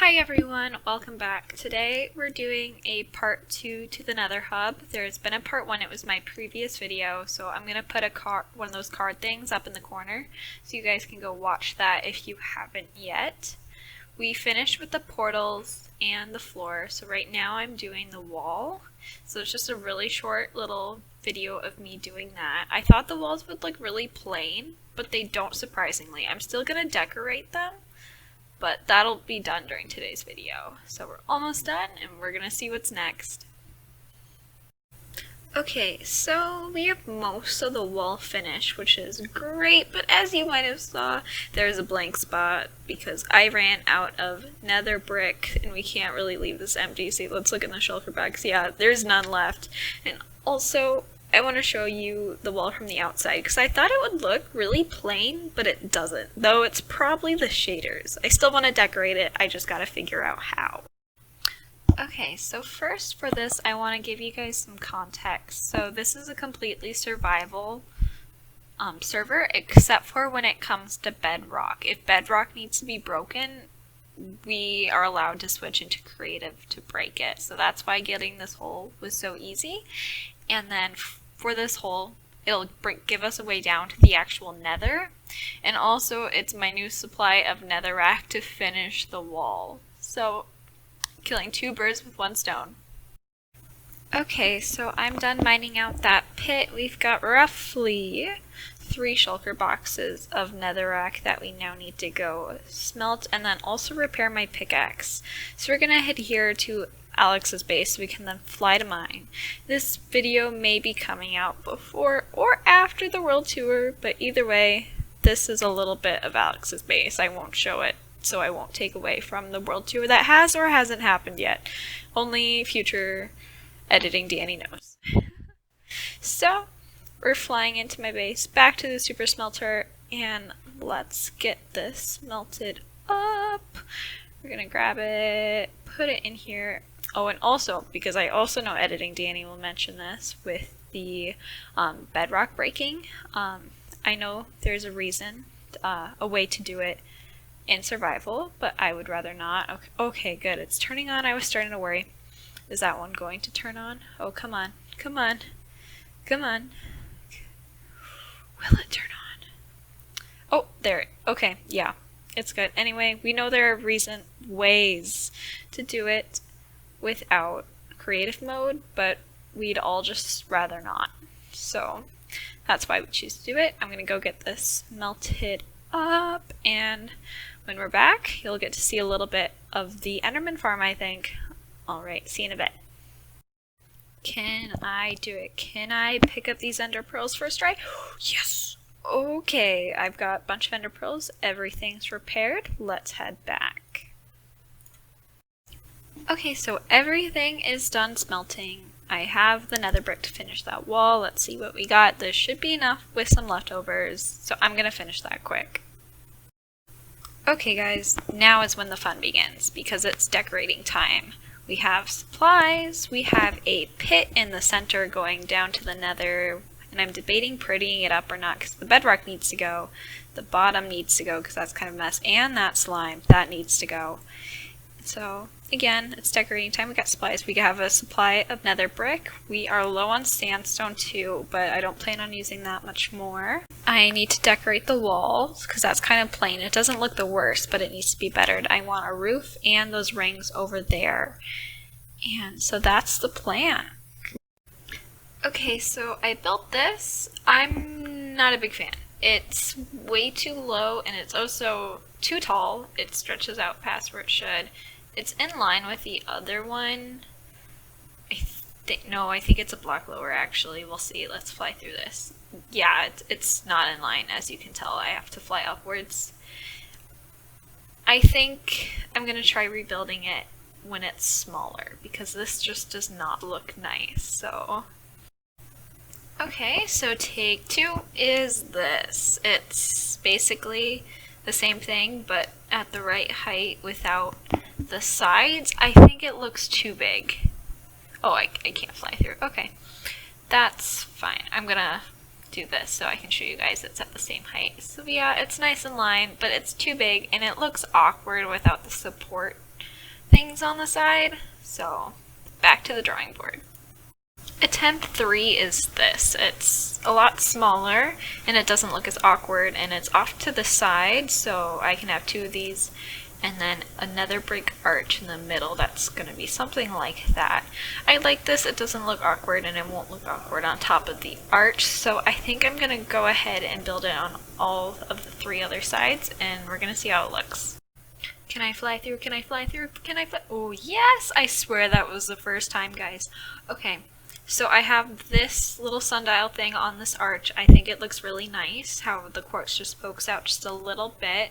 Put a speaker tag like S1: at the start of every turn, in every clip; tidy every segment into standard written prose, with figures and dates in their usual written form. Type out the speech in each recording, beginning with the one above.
S1: Hi everyone, welcome back. Today we're doing a part 2 to the Nether Hub. There's been a part 1, it was my previous video, so I'm going to put one of those card things up in the corner so you guys can go watch that if you haven't yet. We finished with the portals and the floor, so right now I'm doing the wall. So it's just a really short little video of me doing that. I thought the walls would look really plain, but they don't, surprisingly. I'm still going to decorate them, but that'll be done during today's video. So we're almost done and we're gonna see what's next. Okay, so we have most of the wall finished, which is great, but as you might have saw, there's a blank spot because I ran out of nether brick and we can't really leave this empty. See, let's look in the shulker bags. Yeah, there's none left. And also, I want to show you the wall from the outside because I thought it would look really plain, but it doesn't, though it's probably the shaders. I still want to decorate it, I just gotta figure out how. Okay, so first for this I want to give you guys some context. So this is a completely survival server, except for when it comes to bedrock. If bedrock needs to be broken, we are allowed to switch into creative to break it. So that's why getting this hole was so easy. And then for this hole, it'll give us a way down to the actual nether. And also, it's my new supply of netherrack to finish the wall. So, killing two birds with one stone. Okay, so I'm done mining out that pit. We've got roughly 3 shulker boxes of netherrack that we now need to go smelt and then also repair my pickaxe. So we're gonna head here to Alex's base so we can then fly to mine. This video may be coming out before or after the world tour, but either way, this is a little bit of Alex's base. I won't show it, so I won't take away from the world tour that has or hasn't happened yet. Only future editing Danny knows. So, we're flying into my base, back to the super smelter, and let's get this melted up. We're gonna grab it, put it in here. Oh, and also, because I also know editing Danny will mention this with the bedrock breaking, I know there's a reason, a way to do it in survival, but I would rather not. Okay, good, it's turning on. I was starting to worry. Is that one going to turn on? Oh, come on, come on, come on. Will it turn on? Oh, there, okay, yeah, it's good. Anyway, we know there are recent ways to do it without creative mode, but we'd all just rather not. So that's why we choose to do it. I'm gonna go get this melted up, and when we're back, you'll get to see a little bit of the Enderman farm, I think. Alright, see you in a bit. Can I do it? Can I pick up these ender pearls first try? Yes! Okay, I've got a bunch of ender pearls. Everything's repaired. Let's head back. Okay, so everything is done smelting. I have the nether brick to finish that wall. Let's see what we got. This should be enough with some leftovers, so I'm gonna finish that quick. Okay guys, now is when the fun begins, because it's decorating time. We have supplies, we have a pit in the center going down to the nether, and I'm debating prettying it up or not because the bedrock needs to go, the bottom needs to go because that's kind of a mess, and that slime, that needs to go. So again, it's decorating time. We got supplies. We have a supply of nether brick. We are low on sandstone too, but I don't plan on using that much more. I need to decorate the walls because that's kind of plain. It doesn't look the worst, but it needs to be bettered. I want a roof and those rings over there. And so that's the plan. Okay, so I built this. I'm not a big fan. It's way too low and it's also too tall. It stretches out past where it should. It's in line with the other one. I think it's a block lower actually. We'll see. Let's fly through this. Yeah, it's not in line, as you can tell. I have to fly upwards. I think I'm gonna try rebuilding it when it's smaller because this just does not look nice. So okay, so take 2 is this. It's basically the same thing but at the right height without the sides. I think it looks too big. Oh, I can't fly through. Okay, that's fine. I'm gonna do this so I can show you guys it's at the same height. So yeah, it's nice in line, but it's too big and it looks awkward without the support things on the side. So back to the drawing board. Attempt 3 is this. It's a lot smaller and it doesn't look as awkward, and it's off to the side so I can have 2 of these, and then another brick arch in the middle. That's going to be something like that. I like this. It doesn't look awkward and it won't look awkward on top of the arch, so I think I'm going to go ahead and build it on all of the 3 other sides, and we're going to see how it looks. Can I fly through? Can I fly through? Can I fly? Oh yes! I swear that was the first time, guys. Okay. So I have this little sundial thing on this arch. I think it looks really nice how the quartz just pokes out just a little bit.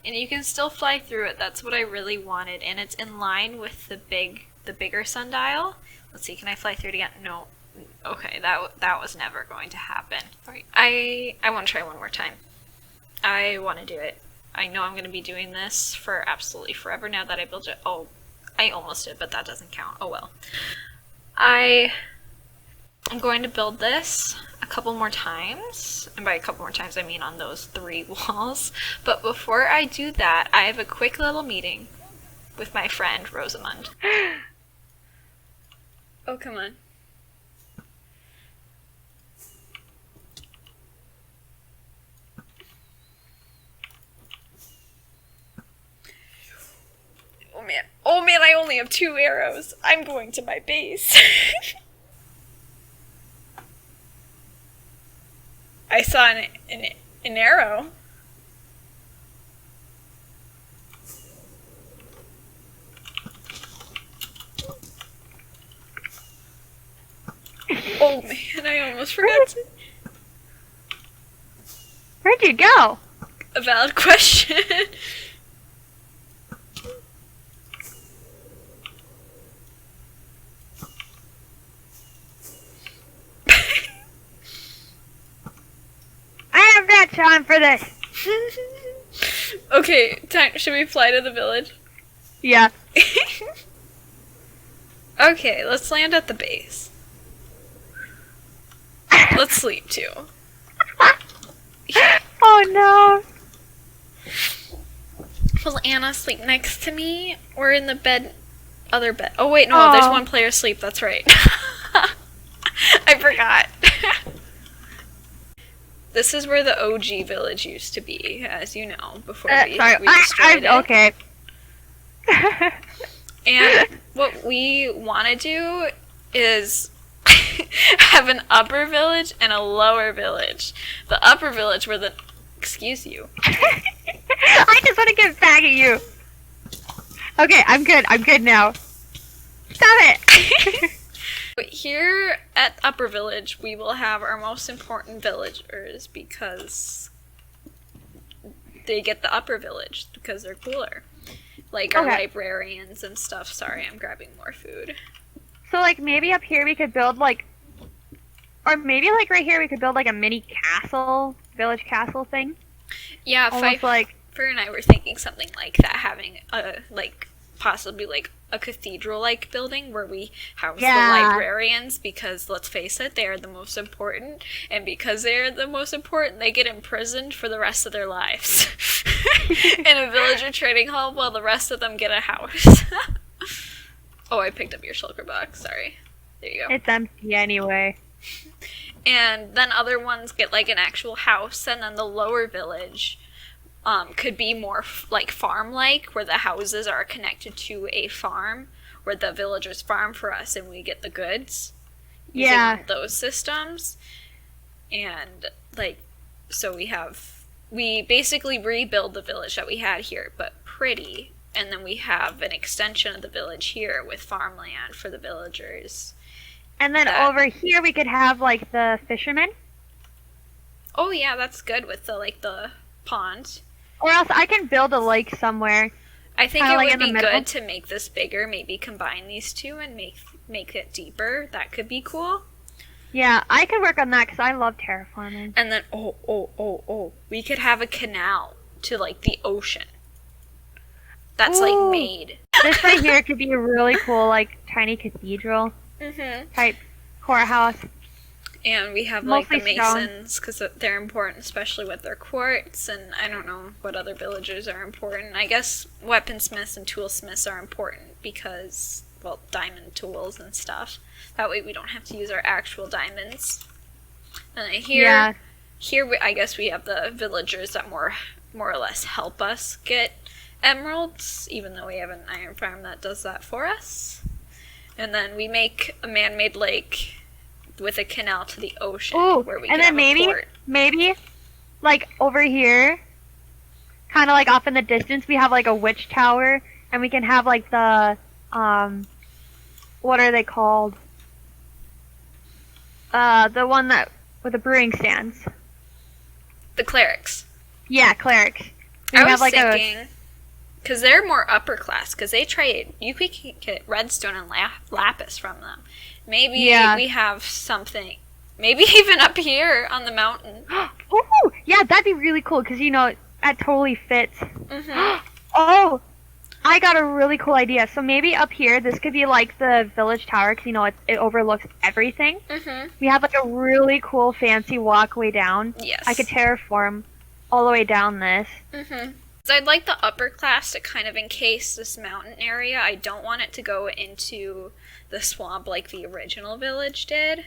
S1: And you can still fly through it. That's what I really wanted. And it's in line with the bigger sundial. Let's see, can I fly through it again? No. Okay, that was never going to happen. Alright, I want to try one more time. I want to do it. I know I'm going to be doing this for absolutely forever now that I built it. Oh, I almost did, but that doesn't count. Oh well. I'm going to build this a couple more times, and by a couple more times I mean on those 3 walls. But before I do that, I have a quick little meeting with my friend Rosamund. Oh, come on. Oh man, I only have 2 arrows. I'm going to my base. I saw an arrow. Oh man, I almost forgot to.
S2: Where'd you go?
S1: A valid question.
S2: I have not time for this.
S1: Okay, should we fly to the village?
S2: Yeah.
S1: Okay, let's land at the base. Let's sleep too.
S2: Oh no.
S1: Will Anna sleep next to me or in the other bed? Oh wait, no, there's 1 player asleep, that's right. I forgot. This is where the OG village used to be, as you know, before we destroyed it.
S2: Okay.
S1: And what we want to do is have an upper village and a lower village. The upper village where the... Excuse you.
S2: I just want to get back at you. Okay, I'm good now. Stop it.
S1: But here at Upper Village, we will have our most important villagers because they get the Upper Village because they're cooler. Like our librarians and stuff. Sorry, I'm grabbing more food.
S2: So like maybe up here we could build like, or maybe like right here we could build like a mini castle, village castle thing.
S1: Yeah,
S2: Pfeiffer
S1: and I were thinking something like that, having a possibly like a cathedral-like building where we house the librarians, because let's face it, they are the most important, and because they are the most important, they get imprisoned for the rest of their lives in a villager trading hall while the rest of them get a house. Oh, I picked up your shulker box, sorry. There you go.
S2: It's empty anyway.
S1: And then other ones get like an actual house, and then the lower village could be more like farm-like, where the houses are connected to a farm, where the villagers farm for us and we get the goods. Using one of those systems. And like, so we basically rebuild the village that we had here, but pretty. And then we have an extension of the village here with farmland for the villagers.
S2: And then over here we could have like the fishermen.
S1: Oh yeah, that's good with the pond.
S2: Or else I can build a lake somewhere.
S1: I think it would be good to make this bigger, maybe combine these two and make it deeper. That could be cool.
S2: Yeah, I could work on that because I love terraforming.
S1: And then, we could have a canal to like the ocean. That's like made.
S2: This right here could be a really cool like tiny cathedral type courthouse.
S1: And we have like
S2: Mostly
S1: the
S2: stone.
S1: masons because they're important, especially with their quartz. And I don't know what other villagers are important. I guess weaponsmiths and toolsmiths are important because, well, diamond tools and stuff. That way we don't have to use our actual diamonds. And
S2: Yeah.
S1: I guess we have the villagers that more or less help us get emeralds, even though we have an iron farm that does that for us. And then we make a man-made lake with a canal to the ocean.
S2: Ooh,
S1: where we
S2: and
S1: can
S2: then
S1: have a port.
S2: maybe, like over here, kind of like off in the distance, we have like a witch tower, and we can have like the, what are they called? The one that with the brewing stands.
S1: The clerics.
S2: Yeah, clerics. We
S1: I
S2: have
S1: was
S2: like
S1: thinking, because they're more upper class, because they trade. You could get redstone and lapis from them. Maybe
S2: Yeah.
S1: we have something. Maybe even up here on the mountain.
S2: Oh, yeah, that'd be really cool because that totally fits.
S1: Hmm.
S2: Oh, I got a really cool idea. So maybe up here, this could be like the village tower because it overlooks everything.
S1: Hmm.
S2: We have like a really cool, fancy walkway down.
S1: Yes.
S2: I could terraform all the way down this.
S1: Hmm. So I'd like the upper class to kind of encase this mountain area. I don't want it to go into the swamp like the original village did.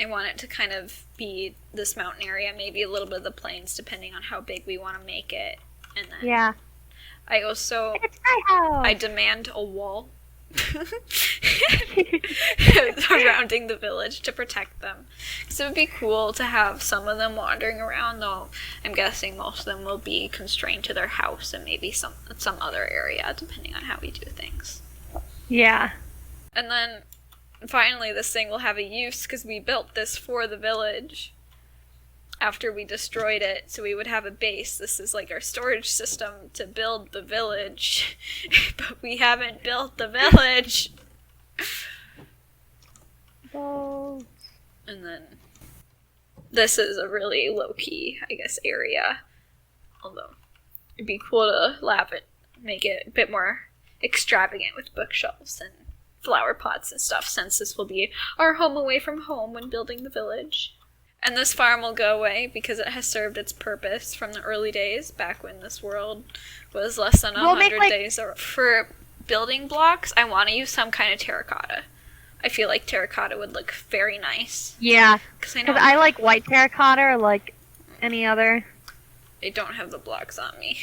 S1: I want it to kind of be this mountain area, maybe a little bit of the plains, depending on how big we want to make it. And then
S2: Yeah.
S1: I also
S2: It's my house.
S1: I demand a wall surrounding the village to protect them. Because it would be cool to have some of them wandering around, though I'm guessing most of them will be constrained to their house and maybe some other area, depending on how we do things.
S2: Yeah.
S1: And then finally this thing will have a use because we built this for the village after we destroyed it, so we would have a base. This is like our storage system to build the village, but we haven't built the village.
S2: Oh.
S1: And then this is a really low-key, I guess, area. Although it'd be cool to make it a bit more extravagant with bookshelves and flower pots and stuff, since this will be our home away from home when building the village. And this farm will go away because it has served its purpose from the early days, back when this world was less than 100 days. For building blocks, I want to use some kind of terracotta. I feel like terracotta would look very nice.
S2: Yeah.
S1: Because
S2: I like white terracotta or like any other.
S1: I don't have the blocks on me,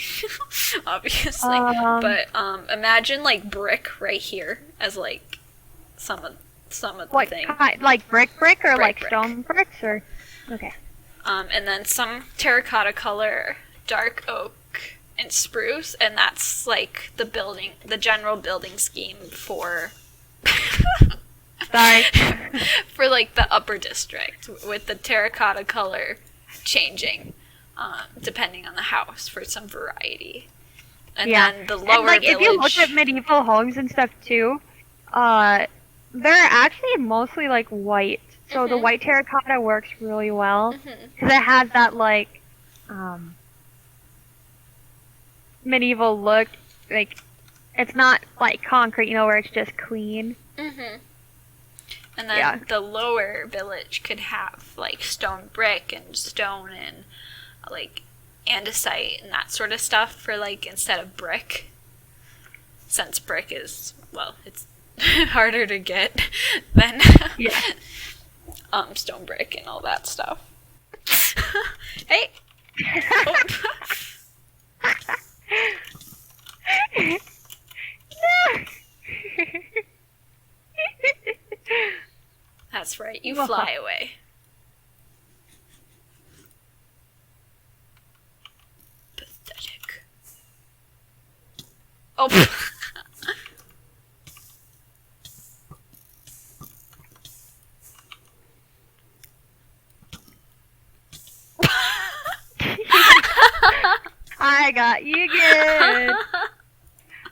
S1: obviously. But imagine like brick right here as like some of the thing.
S2: Like brick or
S1: Brick.
S2: stone bricks or. Okay.
S1: And then some terracotta color, dark oak, and spruce, and that's like the general building scheme for
S2: Sorry.
S1: for like the upper district, with the terracotta color changing depending on the house for some variety. And then the lower
S2: like,
S1: village.
S2: if you look at medieval homes and stuff too, they're actually mostly like white. So the white terracotta works really well because it has that like medieval look. Like it's not like concrete, where it's just clean.
S1: And then the lower village could have like stone brick and stone and like andesite and that sort of stuff for like instead of brick. Since brick is, well, it's harder to get than stone brick and all that stuff. Hey! Oh. That's right, you fly away. Pathetic. Oh.
S2: I got you good.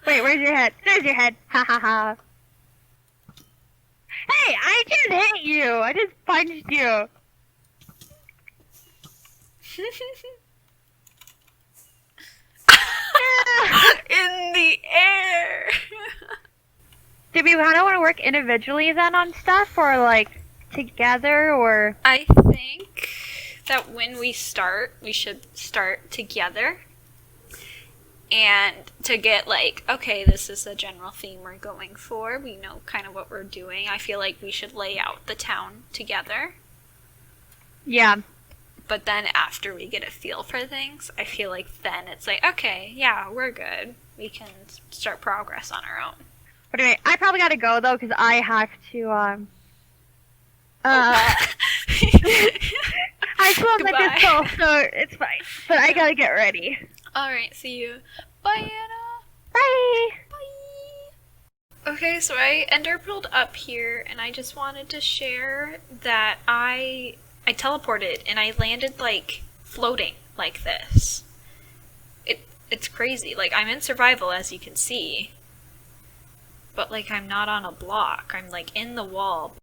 S2: Wait, where's your head? There's your head. Ha ha ha. Hey, I just hit you. I just punched you.
S1: In the air.
S2: Do we kind of want to work individually then on stuff, or like together, or?
S1: I think that when we start, we should start together. And to get like, okay, this is the general theme we're going for. We know kind of what we're doing. I feel like we should lay out the town together.
S2: Yeah.
S1: But then after we get a feel for things, I feel like then it's like, okay, yeah, we're good. We can start progress on our own.
S2: But anyway, I probably gotta go though, because I have to, I still have my
S1: Goodbye.
S2: disco, so it's fine. But I gotta get ready.
S1: Alright, see you. Bye, Anna.
S2: Bye!
S1: Bye. Okay, so I ender pearled up here, and I just wanted to share that I teleported, and I landed, like, floating like this. It's crazy. Like, I'm in survival, as you can see. But, like, I'm not on a block. I'm, like, in the wall.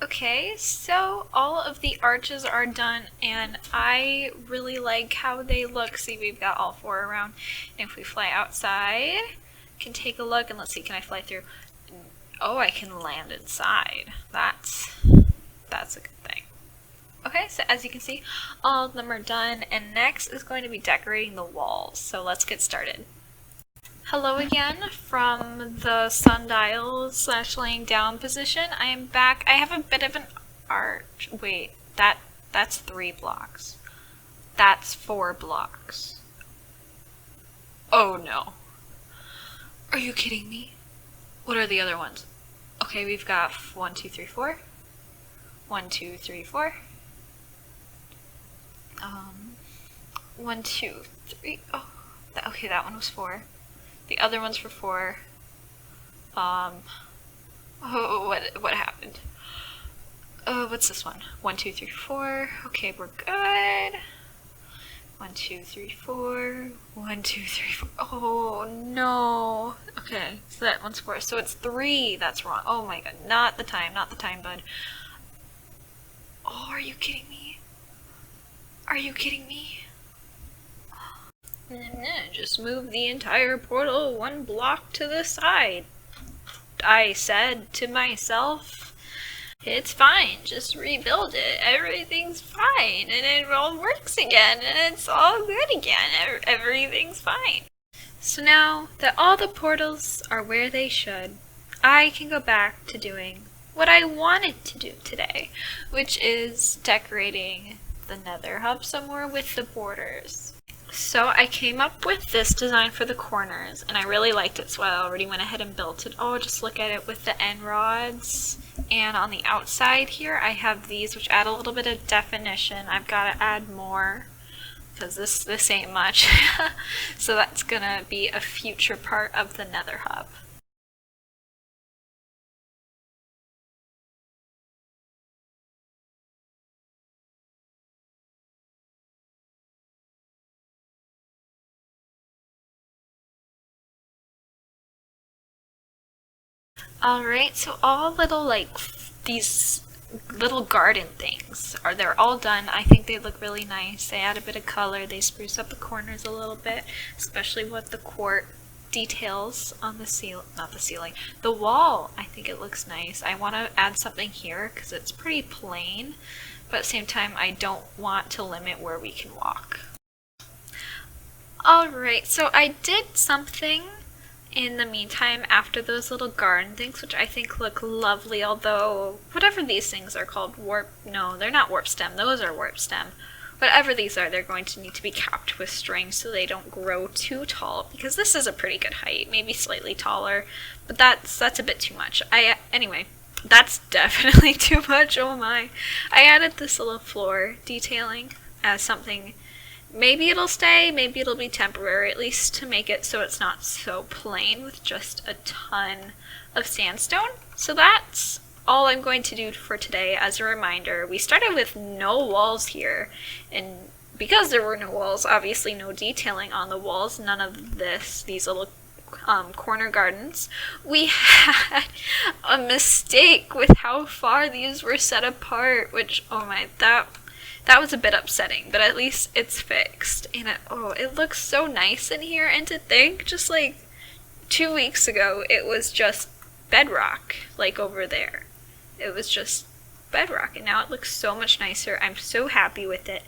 S1: Okay, so all of the arches are done, and I really like how they look. See, we've got all 4 around. And if we fly outside, can take a look, and let's see, can I fly through? Oh, I can land inside. That's a good thing. Okay, so as you can see, all of them are done, and next is going to be decorating the walls. So let's get started. Hello again from the sundial / laying down position. I am back. I have a bit of an arch. Wait, that's 3 blocks. That's 4 blocks. Oh no. Are you kidding me? What are the other ones? Okay, we've got 1, 2, 3, 4. 1, 2, 3, 4. 1, 2, 3. Oh, okay, that one was 4. The other one's for 4. Oh, what happened? What's this one? 1, 2, 3, 4. Okay, we're good. 1, 2, 3, 4. 1, 2, 3, 4. Oh no. Okay, so that one's 4. So it's 3. That's wrong. Oh my god. Not the time, bud. Oh, are you kidding me? Are you kidding me? Just move the entire portal 1 block to the side. I said to myself, it's fine, just rebuild it. Everything's fine, and it all works again, and it's all good again. Everything's fine. So now that all the portals are where they should, I can go back to doing what I wanted to do today, which is decorating the Nether hub somewhere with the borders. So I came up with this design for the corners, and I really liked it, so I already went ahead and built it. Oh, just look at it with the end rods. And on the outside here, I have these, which add a little bit of definition. I've got to add more, because this ain't much. So that's gonna be a future part of the Nether hub. Alright, so all little, like, these little garden things, they're all done. I think they look really nice. They add a bit of color, they spruce up the corners a little bit, especially with the quart details on the ceiling, the wall. I think it looks nice. I want to add something here because it's pretty plain, but at the same time I don't want to limit where we can walk. Alright, so I did something in the meantime after those little garden things, which I think look lovely, although whatever these things are called, no, they're not warp stem, those are warp stem. Whatever these are, they're going to need to be capped with string so they don't grow too tall, because this is a pretty good height, maybe slightly taller, but that's a bit too much. Anyway, that's definitely too much, oh my. I added this little floor detailing as something. Maybe it'll stay, maybe it'll be temporary, at least to make it so it's not so plain with just a ton of sandstone. So that's all I'm going to do for today. As a reminder, we started with no walls here, and because there were no walls, obviously no detailing on the walls, none of these little corner gardens. We had a mistake with how far these were set apart, which, oh my, that was a bit upsetting, but at least it's fixed. And it looks so nice in here. And to think, just like 2 weeks ago, it was just bedrock, like over there. It was just bedrock, and now it looks so much nicer. I'm so happy with it.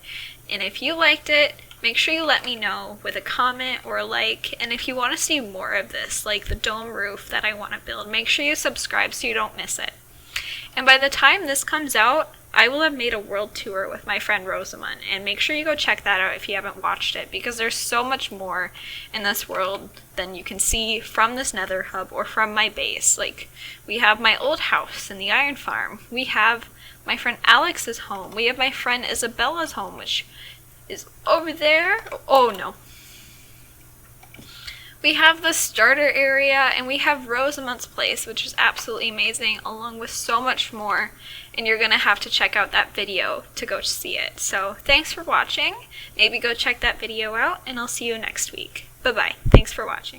S1: And if you liked it, make sure you let me know with a comment or a like. And if you want to see more of this, like the dome roof that I want to build, make sure you subscribe so you don't miss it. And by the time this comes out, I will have made a world tour with my friend Rosamund, and make sure you go check that out if you haven't watched it, because there's so much more in this world than you can see from this nether hub or from my base. Like, we have my old house and the iron farm. We have my friend Alex's home. We have my friend Isabella's home, which is over there. Oh no. We have the starter area, and we have Rosamund's place, which is absolutely amazing, along with so much more. And you're going to have to check out that video to go see it. So thanks for watching. Maybe go check that video out, and I'll see you next week. Bye-bye. Thanks for watching.